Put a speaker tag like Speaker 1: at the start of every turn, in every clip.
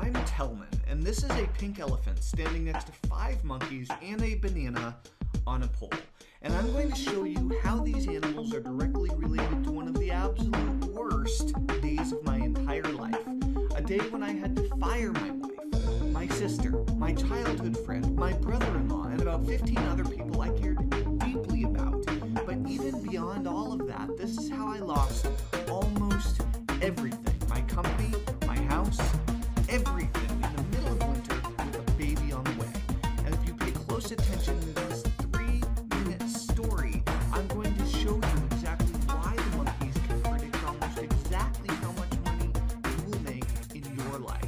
Speaker 1: I'm Tellman, and this is a pink elephant standing next to 5 monkeys and a banana on a pole. And I'm going to show you how these animals are directly related to one of the absolute worst days of my entire life. A day when I had to fire my wife, my sister, my childhood friend, my brother-in-law, and about 15 other people I cared deeply about. But even beyond all of that, this is how I lost almost everything. My company, my house, everything in the middle of winter with a baby on the way. And if you pay close attention to this 3-minute story, I'm going to show you exactly why the monkeys can predict almost exactly how much money you will make in your life,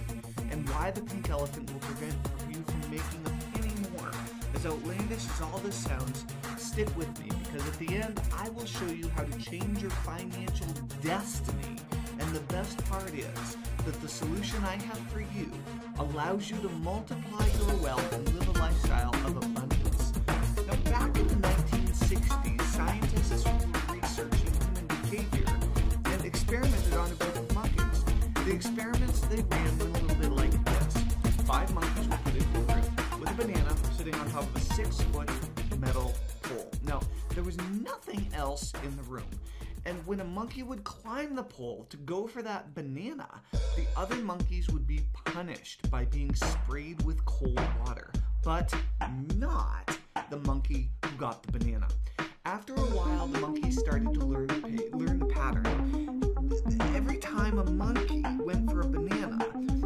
Speaker 1: and why the pink elephant will prevent you from making a penny more. As outlandish as all this sounds, stick with me, because at the end I will show you how to change your financial destiny. And the best part is that the solution I have for you allows you to multiply your wealth and live a lifestyle of abundance. Now, back in the 1960s, scientists were researching human behavior and experimented on a group of monkeys. The experiments they ran went a little bit like this. 5 monkeys were put into a group with a banana sitting on top of a 6-foot metal pole. Now, there was nothing else in the room. And when a monkey would climb the pole to go for that banana, the other monkeys would be punished by being sprayed with cold water, but not the monkey who got the banana. After a while, the monkeys started to learn the pattern. Every time a monkey went for a banana,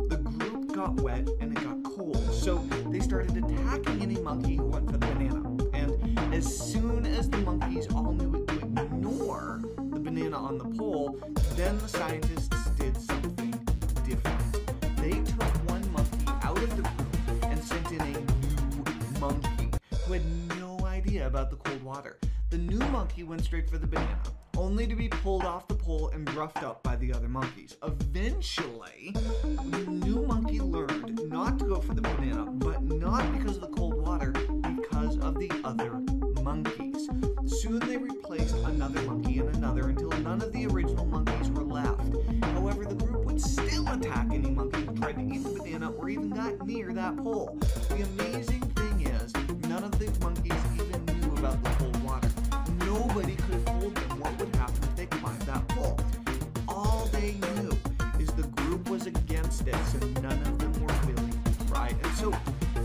Speaker 1: the group got wet and it got cold. So they started attacking any monkey who went for the banana. And as soon as the monkeys all knew to ignore the banana on the pole, then the scientists did something different. They took one monkey out of the group and sent in a new monkey who had no idea about the cold water. The new monkey went straight for the banana, only to be pulled off the pole and roughed up by the other monkeys. Eventually, the new monkey learned not to go for the banana, but not because of the cold water, because of the other monkeys. Soon they replaced another monkey and another until none of the original monkeys were left. However, the group would still attack any monkey who tried to eat the banana or even got near that pole. The amazing thing is, none of the monkeys even knew about the cold water. Nobody could have told them what would happen if they climbed that pole. All they knew is the group was against it, so none of them were willing to try. And so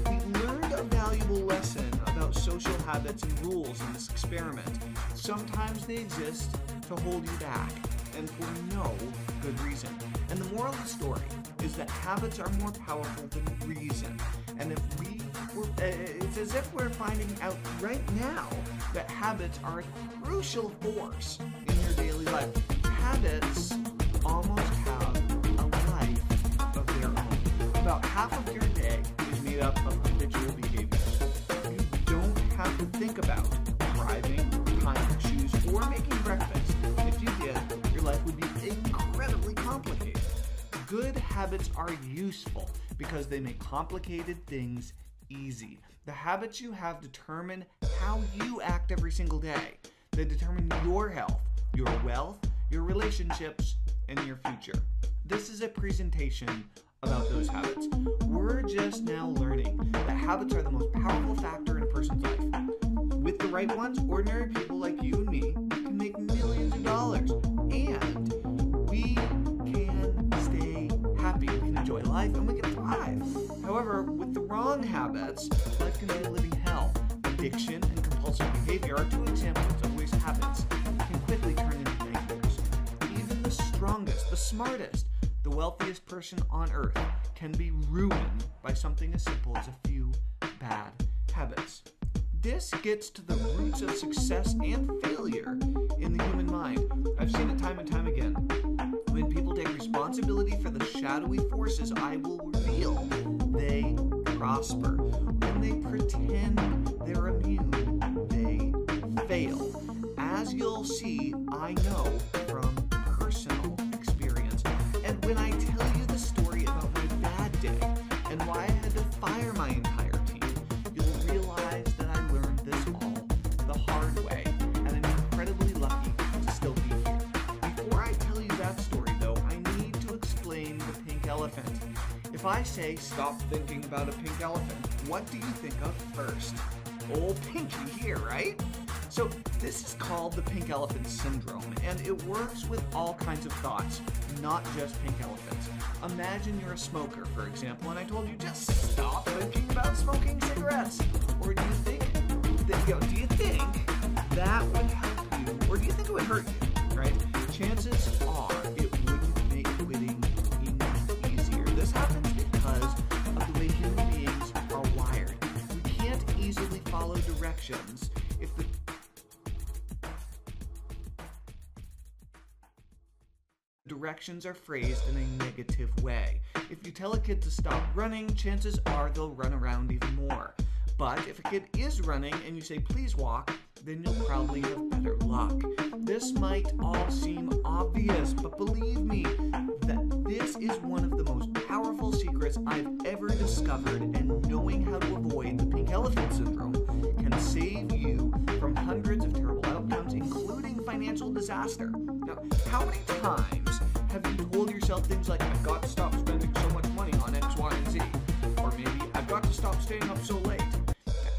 Speaker 1: we learned a valuable lesson about social habits and rules in this experiment. Sometimes they exist to hold you back, and for no good reason. And the moral of the story is that habits are more powerful than reason. And it's as if we're finding out right now that habits are a crucial force in your daily life. Habits almost have a life of their own. About half of your day is made up of habitual behaviors. You don't have to think about driving, tying your shoes, or making breakfast. If you did, your life would be incredibly complicated. Good habits are useful because they make complicated things easy. The habits you have determine how you act every single day. They determine your health, your wealth, your relationships, and your future. This is a presentation about those habits. We're just now learning that habits are the most powerful factor in a person's life. With the right ones, ordinary people like you and me can make millions of dollars. And we can stay happy, we can enjoy life, and we can thrive. However, with the wrong habits, life can be a living hell. Addiction and compulsive behavior are 2 examples of ways habits can quickly turn into nightmares. Even the strongest, the smartest, the wealthiest person on earth can be ruined by something as simple as a few bad habits. This gets to the roots of success and failure in the human mind. I've seen it time and time again. When people take responsibility for the shadowy forces I will reveal, they prosper. When they pretend they're immune, they fail. As you'll see, I know from personal experience. And when I tell you the story about my bad day and why I had to fire my entire team, you'll realize that I learned this all the hard way, and I'm incredibly lucky to still be here. Before I tell you that story, though, I need to explain the pink elephant. If If I say stop thinking about a pink elephant, what do you think of first? Old Pinky here, right? So this is called the pink elephant syndrome, and it works with all kinds of thoughts, not just pink elephants. Imagine you're a smoker, for example, and I told you just stop thinking about smoking cigarettes. Or do you think that would help you, or do you think it would hurt you, right? Chances are it wouldn't make quitting any easier. This happens because of the way human beings are wired. We can't easily follow directions if the directions are phrased in a negative way. If you tell a kid to stop running, chances are they'll run around even more. But if a kid is running and you say, please walk, then you'll probably have better luck. This might all seem obvious, but believe me, that this is one of the most powerful secrets I've ever discovered, and knowing how to avoid the pink elephant syndrome can save you from hundreds of terrible outcomes, including financial disaster. Now, how many times have you told yourself things like, I've got to stop spending so much money on X, Y, and Z? Or maybe, I've got to stop staying up so late.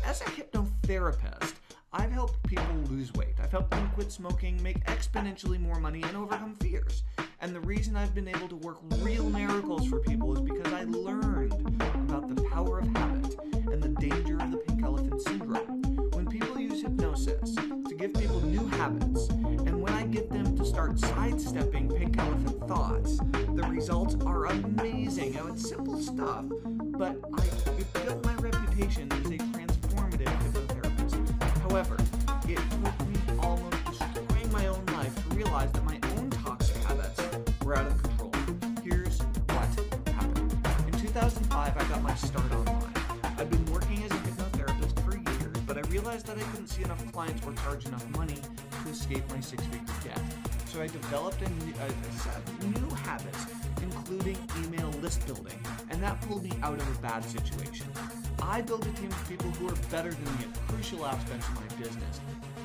Speaker 1: As a hypnotherapist, I've helped people lose weight. I've helped them quit smoking, make exponentially more money, and overcome fears. And the reason I've been able to work real miracles for people is because I learned about the power of habit and the danger of the pink elephant syndrome. When people use hypnosis to give people new habits, and when I get them to start sidestepping pink elephant thoughts, the results are amazing. Now, it's simple stuff, but it built my reputation as a transformative hypnotherapist. However, it took me almost destroying my own life to realize that my own toxic habits were out of control. Here's what happened. In 2005, I got my start online. I'd been working as a hypnotherapist for years, but I realized that I couldn't see enough clients or charge enough money to escape my 6-figure debt. So I developed a set of new habits, including email list building, and that pulled me out of a bad situation. I built a team of people who are better than me at crucial aspects of my business,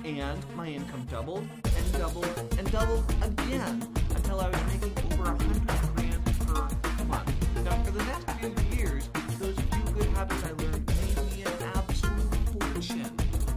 Speaker 1: and my income doubled and doubled and doubled again until I was making over $100,000 per month. Now, for the next few years, those few good habits I learned made me an absolute fortune.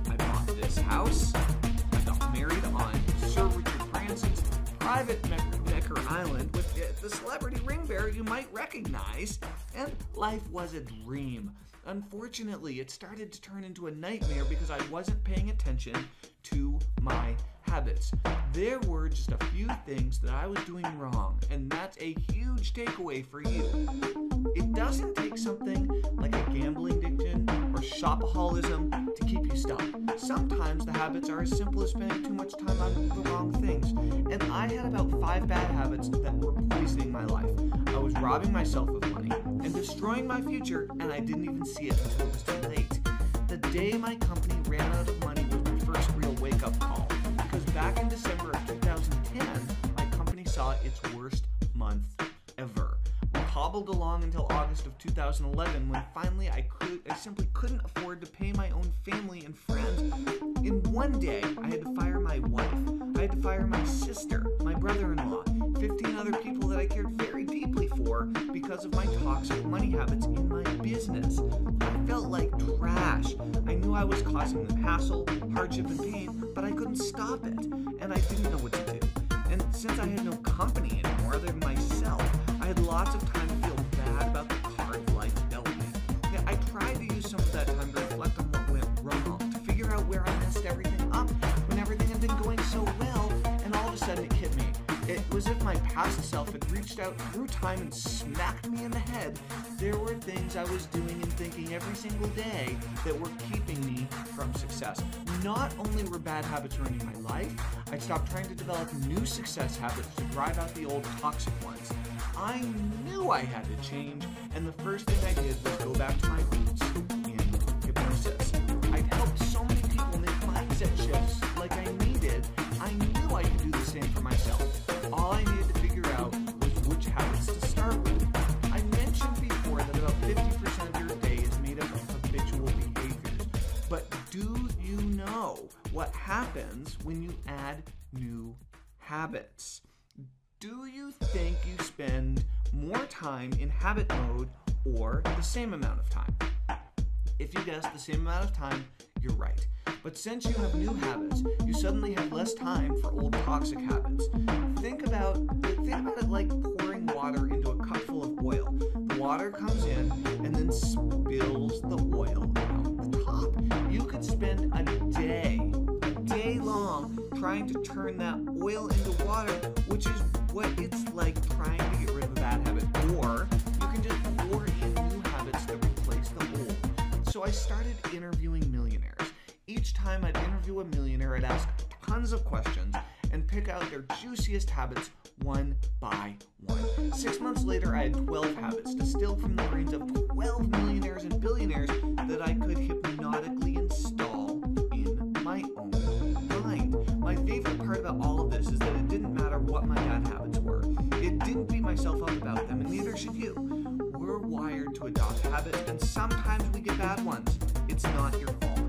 Speaker 1: I bought this house. I got married on Sir Richard Branson's private Necker Island with the celebrity ring bearer you might recognize, and life was a dream. Unfortunately, it started to turn into a nightmare because I wasn't paying attention to my habits. There were just a few things that I was doing wrong, and that's a huge takeaway for you. It doesn't take something like a gambling addiction or shopaholism to keep you stuck. Sometimes the habits are as simple as spending too much time on the wrong things, and I had about 5 bad habits that were poisoning my life. I was robbing myself of money and destroying my future, and I didn't even see it until it was too late. The day my company ran out of money was my first real wake-up call, because back in December of 2010, my company saw its worst month ever. We hobbled along until August of 2011, when finally I simply couldn't afford to pay my own family and friends. In one day, I had to fire my wife. I had to fire my sister, my brother-in-law, 15 other people that I cared very deeply for because of my toxic money habits in my business. I felt like trash. I knew I was causing them hassle, hardship, and pain, but I couldn't stop it, and I didn't know what to do. And since I had no company anymore other than myself, I had lots of time to feel bad about the cards life dealt me. Now, I tried to use some of that time to reflect on what went wrong, to figure out where I messed everything up when everything had been going so well, and all of a sudden it hit me. It was as if my past self had reached out through time and smacked me in the head. There were things I was doing and thinking every single day that were keeping me from success. Not only were bad habits ruining my life, I stopped trying to develop new success habits to drive out the old toxic ones. I knew I had to change, and the first thing I did was go back to my roots in hypnosis. I'd helped so many people make mindset shifts like I needed. I knew I could do the same for myself. All I needed to figure out was which habits to start with. I mentioned before that about 50% of your day is made up of habitual behaviors. But do you know what happens when you add new habits? Do you think you spend more time in habit mode or the same amount of time. If you guessed the same amount of time, you're right. But since you have new habits, you suddenly have less time for old toxic habits. Think about it like pouring water into a cup full of oil. The water comes in and then spills the oil out the top. You could spend a day long trying to turn that oil into water, which is what it's like trying to get rid of a bad habit. Or you can just pour in new habits that replace the old. So I started interviewing millionaires. Each time I'd interview a millionaire, I'd ask tons of questions and pick out their juiciest habits one by one. 6 months later, I had 12 habits distilled from the brains of 12 millionaires and billionaires that I could hypnotically install in my own mind. My favorite part about all of this is that it didn't matter what my bad habits were. It didn't beat myself up about them, and neither should you. We're wired to adopt habits, and sometimes we get bad ones. It's not your fault.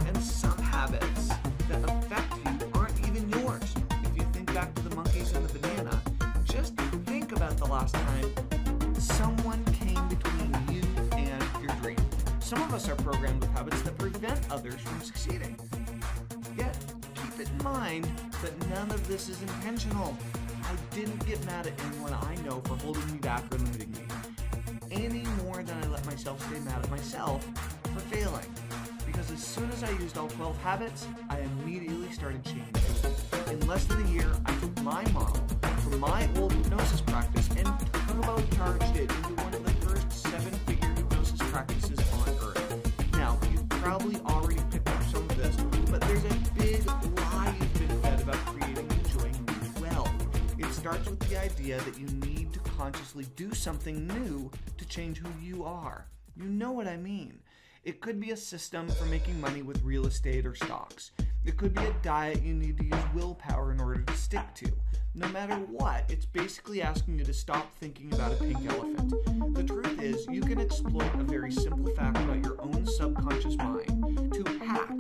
Speaker 1: And some habits that affect you aren't even yours. If you think back to the monkeys and the banana, just think about the last time someone came between you and your dream. Some of us are programmed with habits that prevent others from succeeding. Yet, keep it in mind that none of this is intentional. I didn't get mad at anyone I know for holding me back or limiting me, any more than I let myself stay mad at myself for failing. Because as soon as I used all 12 habits, I immediately started changing. In less than a year, I took my model from my old hypnosis practice and turbocharged it into one of the first 7-figure hypnosis practices on earth. Now, you've probably already picked up some of this, but there's a big lie you've been fed about creating and enjoying new wealth. It starts with the idea that you need to consciously do something new to change who you are. You know what I mean. It could be a system for making money with real estate or stocks. It could be a diet you need to use willpower in order to stick to. No matter what, it's basically asking you to stop thinking about a pink elephant. The truth is, you can exploit a very simple fact about your own subconscious mind to hack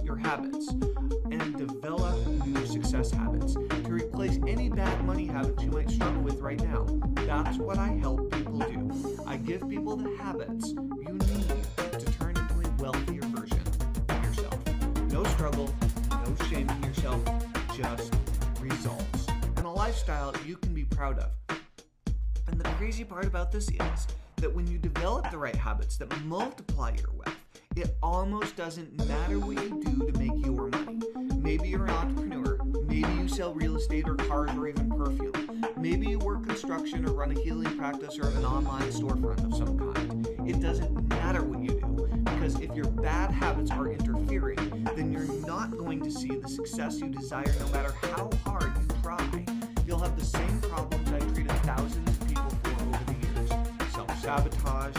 Speaker 1: your habits and develop new success habits to replace any bad money habits you might struggle with right now. That's what I help people do. I give people the habits you need to turn into a wealthier version of yourself. No struggle, no shaming yourself, just results. And a lifestyle you can be proud of. And the crazy part about this is that when you develop the right habits that multiply your wealth, it almost doesn't matter what you do to make your money. Maybe you're an entrepreneur. Maybe you sell real estate or cars or even perfume. Maybe you work construction or run a healing practice or have an online storefront of some kind. It doesn't matter what you do, because if your bad habits are interfering, then you're not going to see the success you desire no matter how hard you try. You'll have the same problems I've treated thousands of people for over the years. Self-sabotage,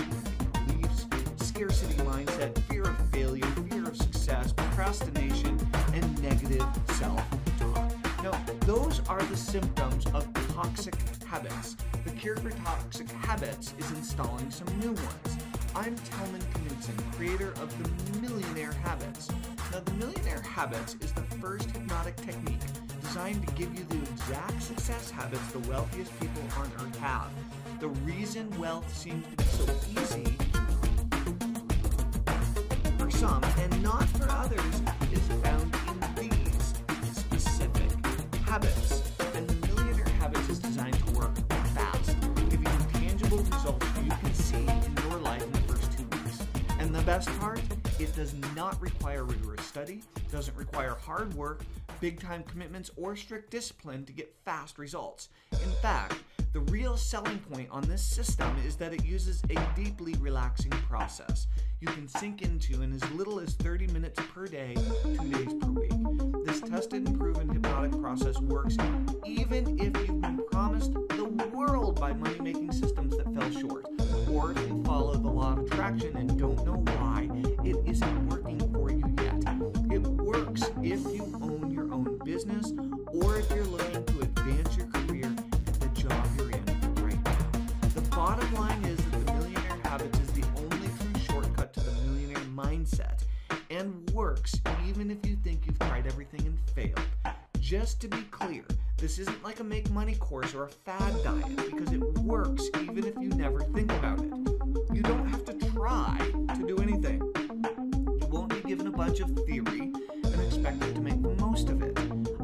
Speaker 1: beliefs, scarcity mindset, fear of failure, fear of success, procrastination, and negative self-talk. Now, those are the symptoms of toxic habits. The cure for toxic habits is installing some new ones. I'm Telman Knudsen, creator of the Millionaire Habits. Now, the Millionaire Habits is the first hypnotic technique designed to give you the exact success habits the wealthiest people on earth have. The reason wealth seems to be so easy for some and not for others is found in these specific habits. And the Millionaire Habits is designed to work fast, giving you tangible results you can see in your life in the first 2 weeks. And the best part, it does not require rigorous study, doesn't require hard work, big-time commitments, or strict discipline to get fast results. In fact, the real selling point on this system is that it uses a deeply relaxing process you can sink into in as little as 30 minutes per day, 2 days per week. This tested and proven hypnotic process works even if you've been promised the world by money-making systems that fell short, or if you follow the law of attraction and don't know why it isn't working for you yet. It works if you own your own business or if you're looking to advance your career at the job you're in right now. The bottom line is that the Millionaire Habits is the only true shortcut to the millionaire mindset and works even if you think you've tried everything and failed. Just to be clear, this isn't like a make-money course or a fad diet because it works even if you never think about it. You you don't have to try to do anything. You won't be given a bunch of theory and expected to make the most of it.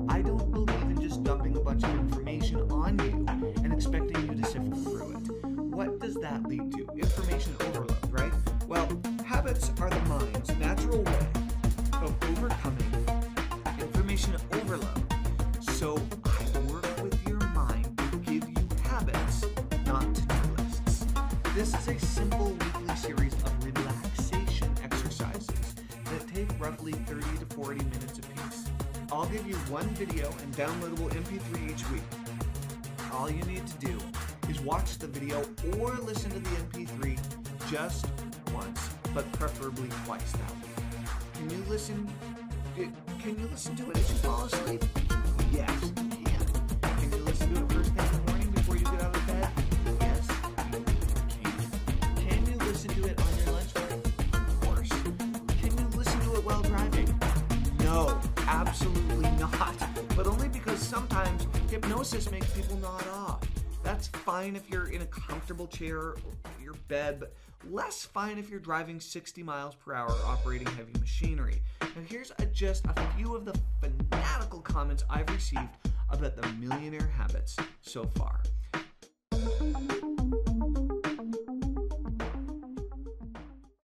Speaker 1: I don't believe in just dumping a bunch of information on you and expecting you to sift through it. What does that lead to? Information overload, right? Well, habits are the mind's natural way of overcoming information overload. So I work with your mind to give you habits, not to-do lists. This is a simple weekly series of relaxation exercises that take roughly 30 to 40 minutes apiece. I'll give you one video and downloadable MP3 each week. All you need to do is watch the video or listen to the MP3 just once, but preferably twice that week. Can you listen to it as you fall asleep? Yes, you can. Can you listen to it first thing in the morning before you get out of bed? Yes, you can. Can you listen to it on your lunch break? Of course. Can you listen to it while driving? No, absolutely not. But only because sometimes hypnosis makes people nod off. That's fine if you're in a comfortable chair or your bed, but less fine if you're driving 60 miles per hour operating heavy machinery. Now here's just a few of the fanatical comments I've received about the Millionaire habits so far.